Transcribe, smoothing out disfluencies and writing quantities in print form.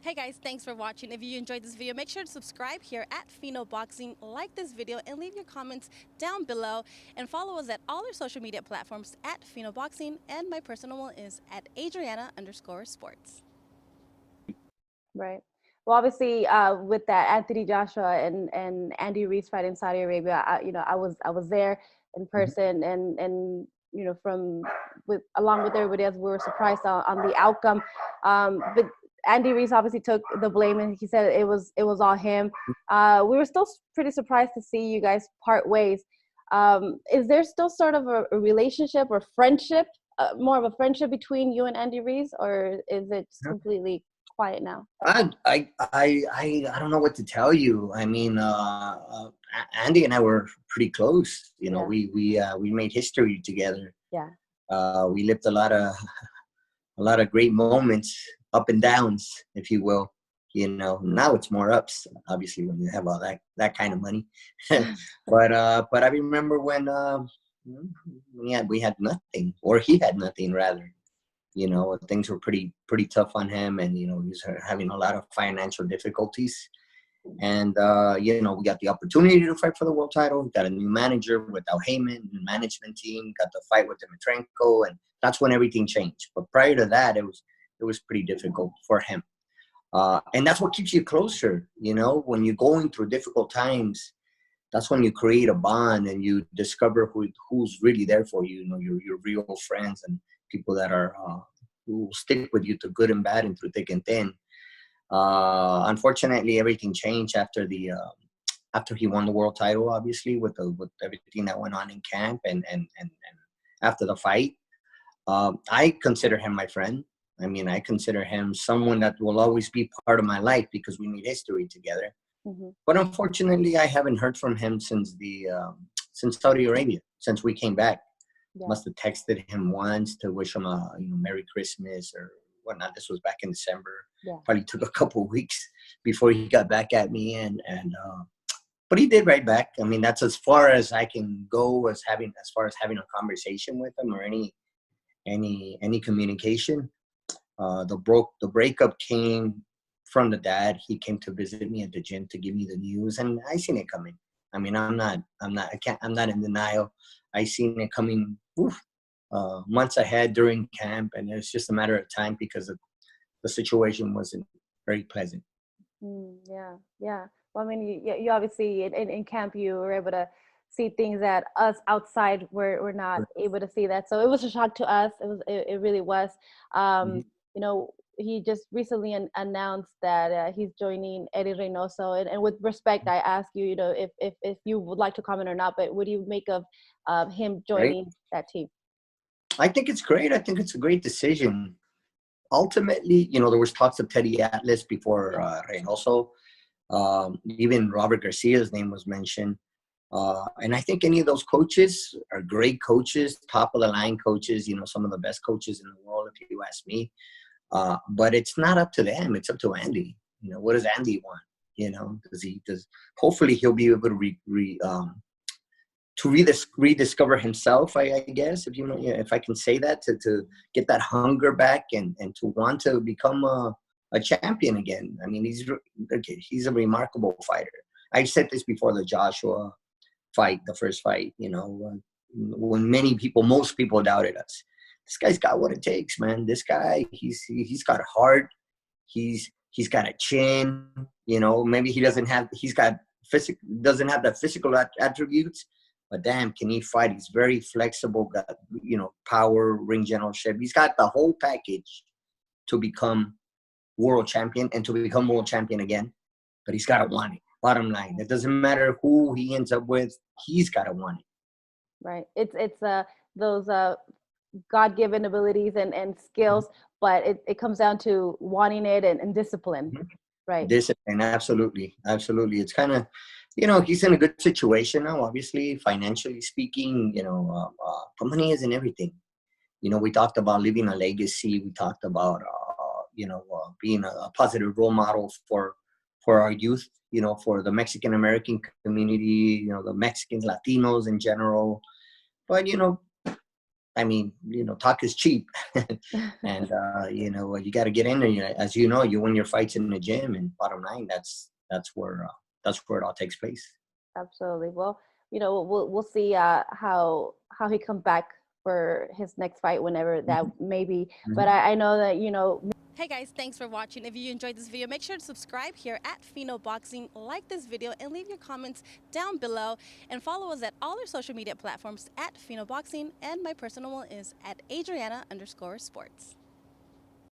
Hey guys, thanks for watching. If you enjoyed this video, make sure to subscribe here at Fino Boxing, like this video, and leave your comments down below. And follow us at all our social media platforms at Fino Boxing, and my personal one is at Adriana_sports. Right. Well, obviously, with that Anthony Joshua and Andy Ruiz fight in Saudi Arabia, I was there in Mhm. person, and from with along with everybody else, we were surprised on the outcome. But Andy Ruiz obviously took the blame, and he said it was all him. We were still pretty surprised to see you guys part ways. Is there still sort of a relationship or friendship, more of a friendship between you and Andy Ruiz, or is it just completely quiet now? I don't know what to tell you. I mean, Andy and I were pretty close. Yeah. We made history together. Yeah. We lived a lot of great moments, up and downs, if you will. Now it's more ups, obviously, when you have all that kind of money. But I remember when we had nothing, or he had nothing rather. Things were pretty tough on him, and he was having a lot of financial difficulties. And we got the opportunity to fight for the world title. We got a new manager with Al Heyman, new management team. Got the fight with Dimitrenko, and that's when everything changed. But prior to that, it was pretty difficult for him. And that's what keeps you closer. When you're going through difficult times, that's when you create a bond and you discover who's really there for you. Your real friends and people that are who will stick with you through good and bad and through thick and thin. Unfortunately, everything changed after he won the world title. Obviously, with everything that went on in camp and after the fight, I consider him my friend. I mean, I consider him someone that will always be part of my life because we made history together. Hmm. But unfortunately, I haven't heard from him since Saudi Arabia, since we came back. Yeah. Must have texted him once to wish him a Merry Christmas or whatnot. This was back in December. Yeah. Probably took a couple of weeks before he got back at me, but he did write back. I mean, that's as far as I can go as far as having a conversation with him or any communication. The breakup came from the dad. He came to visit me at the gym to give me the news, and I seen it coming. I mean, I'm not in denial. I seen it coming months ahead during camp, and it's just a matter of time because the situation wasn't very pleasant. Yeah. Yeah. Well, I mean, you obviously in camp you were able to see things that us outside were not able to see that. So it was a shock to us. It really was. Mhm. Um, he just recently announced that he's joining Eddie Reynoso. And with respect, I ask you, if you would like to comment or not, but what do you make of him Great. joining that team? I think it's great. I think it's a great decision. Ultimately, there was talks of Teddy Atlas before Reynoso. Even Robert Garcia's name was mentioned. And I think any of those coaches are great coaches, top of the line coaches, some of the best coaches in the world, if you ask me. But it's not up to them. It's up to Andy. What does Andy want? Hopefully he'll be able to rediscover himself, I guess, if I can say that, to get that hunger back and to want to become a champion again. I mean, he's a remarkable fighter. I said this before the Joshua fight, the first fight, when most people doubted us. This guy's got what it takes, man. This guy, he's got a heart. He's got a chin. Maybe doesn't have the physical attributes, but damn, can he fight? He's very flexible. Got power, ring generalship. He's got the whole package to become world champion and to become world champion again. But he's got to want it. Bottom line, it doesn't matter who he ends up with. He's got to want it. Right. It's those God-given abilities and skills, but it comes down to wanting it and discipline, Mhm. right? Discipline, absolutely. It's kind of, he's in a good situation now, obviously, financially speaking, but money isn't everything. We talked about leaving a legacy. We talked about, being a positive role model for our youth, for the Mexican American community, the Mexicans, Latinos in general. But, I mean, talk is cheap. And, you got to get in there. As you know, you win your fights in the gym, and bottom line, that's where it all takes place. Absolutely. Well, we'll see how he comes back for his next fight, whenever that may be. But I know that Hey guys, thanks for watching. If you enjoyed this video, make sure to subscribe here at Fino Boxing, like this video, and leave your comments down below. And follow us at all our social media platforms at Fino Boxing. And my personal one is at Adriana_sports.